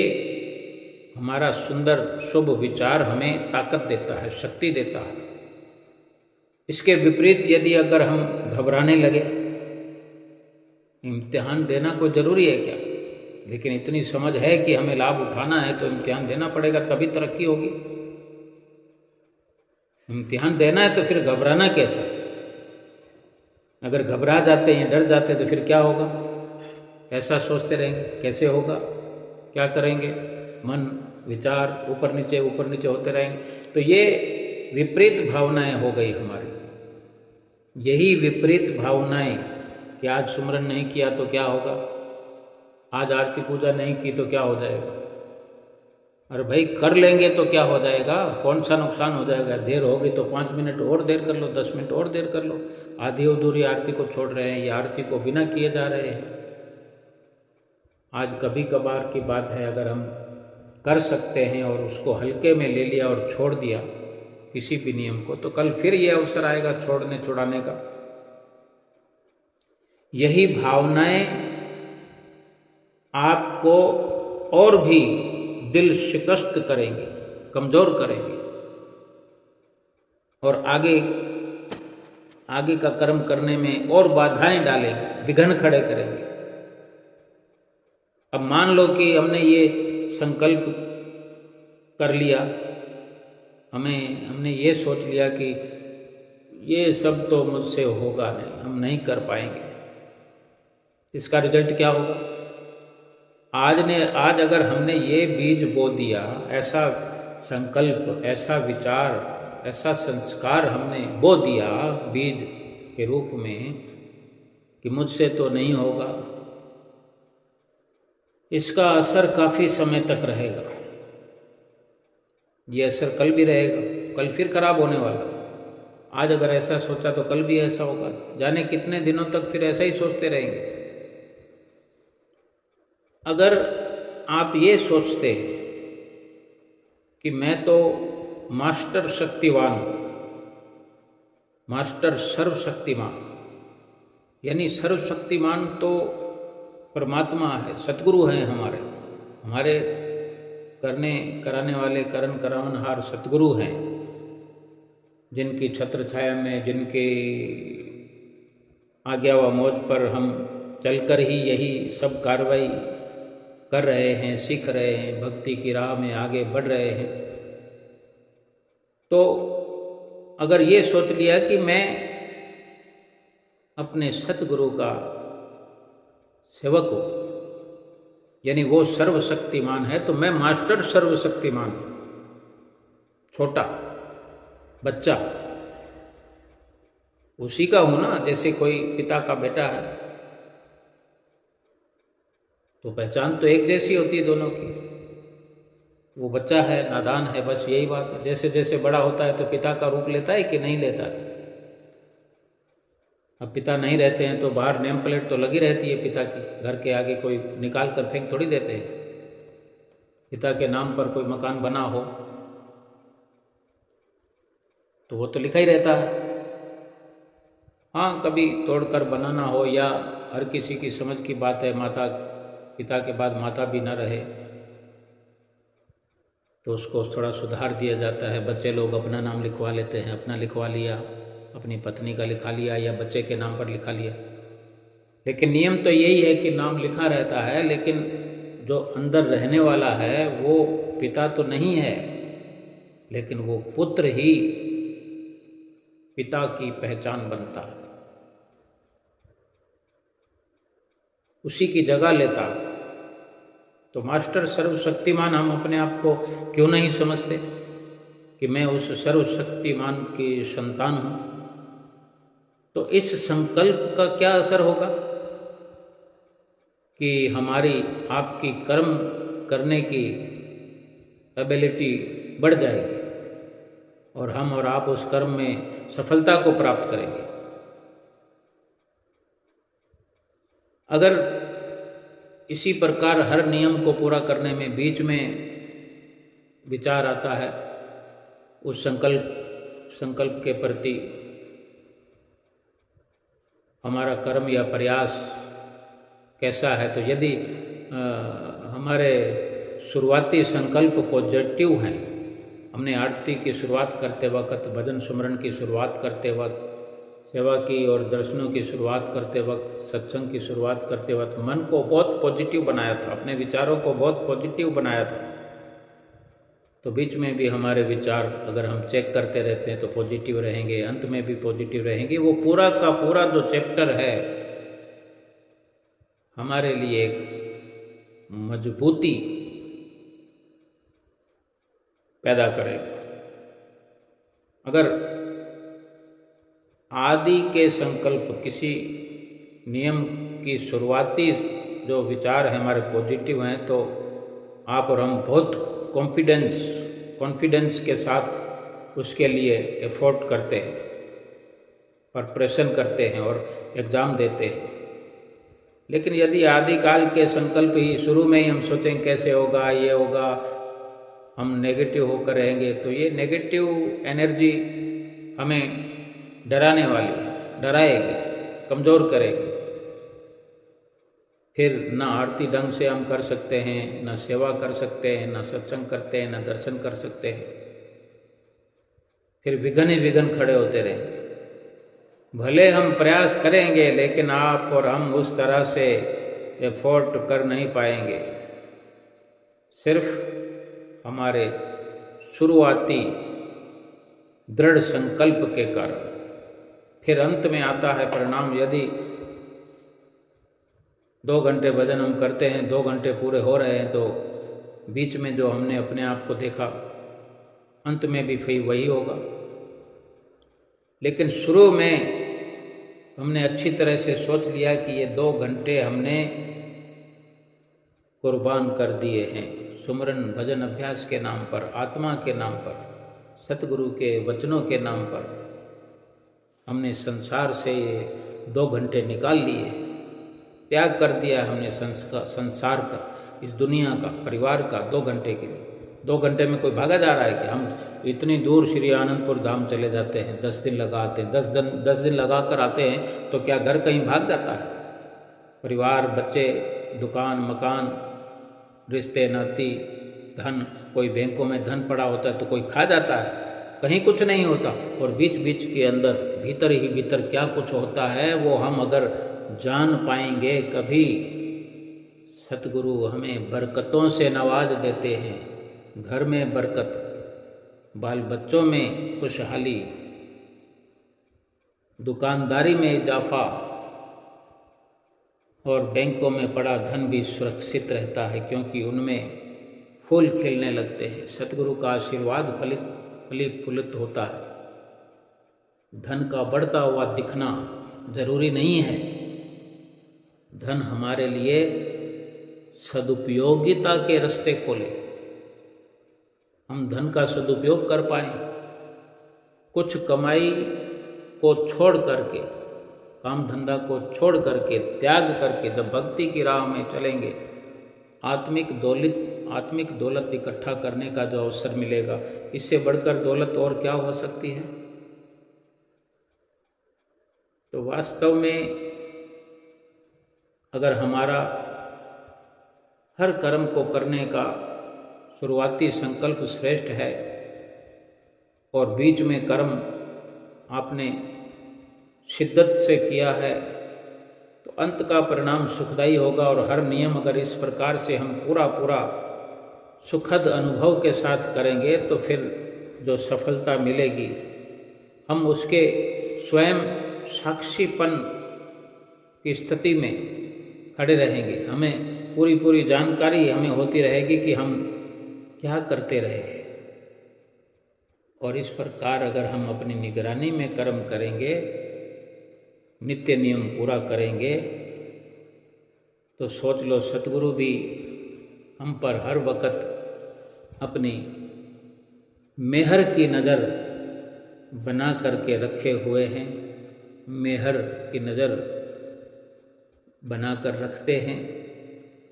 हमारा सुंदर शुभ विचार हमें ताकत देता है, शक्ति देता है। इसके विपरीत यदि अगर हम घबराने लगे, इम्तिहान देना कोई ज़रूरी है क्या? लेकिन इतनी समझ है कि हमें लाभ उठाना है तो इम्तिहान देना पड़ेगा, तभी तरक्की होगी। इम्तिहान देना है तो फिर घबराना कैसा? अगर घबरा जाते हैं, डर जाते हैं तो फिर क्या होगा? ऐसा सोचते रहेंगे, कैसे होगा, क्या करेंगे, मन विचार ऊपर नीचे होते रहेंगे। तो ये विपरीत भावनाएं हो गई हमारी। यही विपरीत भावनाएं कि आज सुमरन नहीं किया तो क्या होगा, आज आरती पूजा नहीं की तो क्या हो जाएगा, अरे भाई कर लेंगे तो क्या हो जाएगा, कौन सा नुकसान हो जाएगा, देर होगी तो 5 मिनट और देर कर लो, 10 मिनट और देर कर लो। आधी अधूरी आरती को छोड़ रहे हैं या आरती को बिना किए जा रहे हैं। आज कभी कभार की बात है, अगर हम कर सकते हैं और उसको हल्के में ले लिया और छोड़ दिया किसी भी नियम को, तो कल फिर ये अवसर आएगा छोड़ने छुड़ाने का। यही भावनाएं आपको और भी दिल शिकस्त करेंगे, कमज़ोर करेंगे और आगे का कर्म करने में और बाधाएं डालेंगे, विघ्न खड़े करेंगे। अब मान लो कि हमने ये संकल्प कर लिया, हमने ये सोच लिया कि ये सब तो मुझसे होगा नहीं, हम नहीं कर पाएंगे। इसका रिजल्ट क्या होगा? आज अगर हमने ये बीज बो दिया, ऐसा संकल्प, ऐसा विचार, ऐसा संस्कार हमने बो दिया बीज के रूप में कि मुझसे तो नहीं होगा, इसका असर काफ़ी समय तक रहेगा। ये असर कल भी रहेगा, कल फिर खराब होने वाला। आज अगर ऐसा सोचा तो कल भी ऐसा होगा, जाने कितने दिनों तक फिर ऐसा ही सोचते रहेंगे। अगर आप ये सोचते हैं कि मैं तो मास्टर शक्तिवान हूँ, मास्टर सर्वशक्तिमान, यानी सर्वशक्तिमान तो परमात्मा है, सतगुरु हैं हमारे करने कराने वाले, करण करावनहार सतगुरु हैं, जिनकी छत्र छाया में, जिनके आज्ञा व मौज पर हम चलकर ही यही सब कार्रवाई कर रहे हैं, सीख रहे हैं, भक्ति की राह में आगे बढ़ रहे हैं। तो अगर ये सोच लिया कि मैं अपने सतगुरु का सेवक हो, यानी वो सर्वशक्तिमान है तो मैं मास्टर सर्वशक्तिमान हूँ। छोटा बच्चा उसी का हूं ना, जैसे कोई पिता का बेटा है तो पहचान तो एक जैसी होती है दोनों की। वो बच्चा है, नादान है, बस यही बात है। जैसे जैसे बड़ा होता है तो पिता का रूप लेता है कि नहीं लेता है। अब पिता नहीं रहते हैं तो बाहर नेम प्लेट तो लगी रहती है पिता की, घर के आगे कोई निकाल कर फेंक थोड़ी देते हैं। पिता के नाम पर कोई मकान बना हो तो वो तो लिखा ही रहता है। हाँ, कभी तोड़कर बनाना हो या हर किसी की समझ की बात है, माता पिता के बाद माता भी न रहे तो उसको थोड़ा सुधार दिया जाता है। बच्चे लोग अपना नाम लिखवा लेते हैं, अपना लिखवा लिया, अपनी पत्नी का लिखा लिया या बच्चे के नाम पर लिखा लिया। लेकिन नियम तो यही है कि नाम लिखा रहता है, लेकिन जो अंदर रहने वाला है वो पिता तो नहीं है, लेकिन वो पुत्र ही पिता की पहचान बनता है, उसी की जगह लेता है। तो मास्टर सर्वशक्तिमान हम अपने आप को क्यों नहीं समझते कि मैं उस सर्वशक्तिमान की संतान हूँ? तो इस संकल्प का क्या असर होगा कि हमारी आपकी कर्म करने की एबिलिटी बढ़ जाएगी और हम और आप उस कर्म में सफलता को प्राप्त करेंगे। अगर इसी प्रकार हर नियम को पूरा करने में बीच में विचार आता है उस संकल्प के प्रति हमारा कर्म या प्रयास कैसा है, तो यदि हमारे शुरुआती संकल्प पॉजिटिव हैं, हमने आरती की शुरुआत करते वक्त, भजन सुमरन की शुरुआत करते वक्त, सेवा की और दर्शनों की शुरुआत करते वक्त, सत्संग की शुरुआत करते वक्त मन को बहुत पॉजिटिव बनाया था, अपने विचारों को बहुत पॉजिटिव बनाया था, तो बीच में भी हमारे विचार अगर हम चेक करते रहते हैं तो पॉजिटिव रहेंगे, अंत में भी पॉजिटिव रहेंगे। वो पूरा का पूरा जो चैप्टर है हमारे लिए एक मजबूती पैदा करेगा। अगर आदि के संकल्प, किसी नियम की शुरुआती जो विचार हैं हमारे पॉजिटिव हैं, तो आप और हम बहुत कॉन्फिडेंस के साथ उसके लिए एफर्ट करते हैं, प्रिपरेशन करते हैं और एग्ज़ाम देते हैं। लेकिन यदि आदिकाल के संकल्प ही शुरू में ही हम सोचें कैसे होगा, ये होगा, हम नेगेटिव होकर रहेंगे, तो ये नेगेटिव एनर्जी हमें डराने वाली है, डराएगी, कमज़ोर करेगी। फिर ना आरती ढंग से हम कर सकते हैं, ना सेवा कर सकते हैं, ना सत्संग करते हैं, ना दर्शन कर सकते हैं। फिर विघ्न ही विघ्न खड़े होते रहेंगे। भले हम प्रयास करेंगे लेकिन आप और हम उस तरह से एफर्ट कर नहीं पाएंगे। सिर्फ हमारे शुरुआती दृढ़ संकल्प के कारण। फिर अंत में आता है परिणाम। यदि 2 घंटे भजन हम करते हैं, 2 घंटे पूरे हो रहे हैं, तो बीच में जो हमने अपने आप को देखा, अंत में भी फिर वही होगा। लेकिन शुरू में हमने अच्छी तरह से सोच लिया कि ये 2 घंटे हमने कुर्बान कर दिए हैं सुमरन भजन अभ्यास के नाम पर, आत्मा के नाम पर, सतगुरु के वचनों के नाम पर। हमने संसार से ये 2 घंटे निकाल लिए, त्याग कर दिया हमने संसार का, इस दुनिया का, परिवार का 2 घंटे के लिए। 2 घंटे में कोई भागा जा रहा है कि हम इतनी दूर श्री आनंदपुर धाम चले जाते हैं, 10 दिन लगा आते हैं, 10 दिन लगा कर आते हैं, तो क्या घर कहीं भाग जाता है? परिवार, बच्चे, दुकान, मकान, रिश्ते नाती, धन, कोई बैंकों में धन पड़ा होता है तो कोई खा जाता है, कहीं कुछ नहीं होता। और बीच बीच के अंदर भीतर ही भीतर क्या कुछ होता है वो हम अगर जान पाएंगे कभी। सतगुरु हमें बरकतों से नवाज देते हैं, घर में बरकत, बाल बच्चों में खुशहाली, दुकानदारी में इजाफा और बैंकों में पड़ा धन भी सुरक्षित रहता है, क्योंकि उनमें फूल खिलने लगते हैं। सतगुरु का आशीर्वाद फलित फूलित होता है। धन का बढ़ता हुआ दिखना जरूरी नहीं है। धन हमारे लिए सदुपयोगिता के रास्ते खोले, हम धन का सदुपयोग कर पाएं। कुछ कमाई को छोड़ करके, काम धंधा को छोड़ करके, त्याग करके जब भक्ति की राह में चलेंगे, आत्मिक दौलत इकट्ठा करने का जो अवसर मिलेगा, इससे बढ़कर दौलत और क्या हो सकती है। तो वास्तव में अगर हमारा हर कर्म को करने का शुरुआती संकल्प श्रेष्ठ है और बीच में कर्म आपने शिद्दत से किया है, तो अंत का परिणाम सुखदायी होगा। और हर नियम अगर इस प्रकार से हम पूरा सुखद अनुभव के साथ करेंगे, तो फिर जो सफलता मिलेगी, हम उसके स्वयं साक्षीपन की स्थिति में खड़े रहेंगे। हमें पूरी जानकारी हमें होती रहेगी कि हम क्या करते रहे। और इस प्रकार अगर हम अपनी निगरानी में कर्म करेंगे, नित्य नियम पूरा करेंगे, तो सोच लो सतगुरु भी हम पर हर वक्त अपनी मेहर की नज़र बना करके रखे हुए हैं। मेहर की नज़र बनाकर रखते हैं,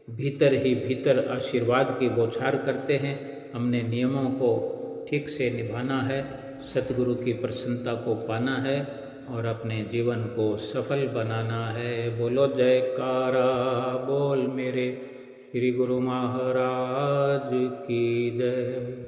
भीतर ही भीतर आशीर्वाद की बौछार करते हैं। हमने नियमों को ठीक से निभाना है, सतगुरु की प्रसन्नता को पाना है और अपने जीवन को सफल बनाना है। बोलो जयकारा बोल मेरे श्री गुरु महाराज की जय।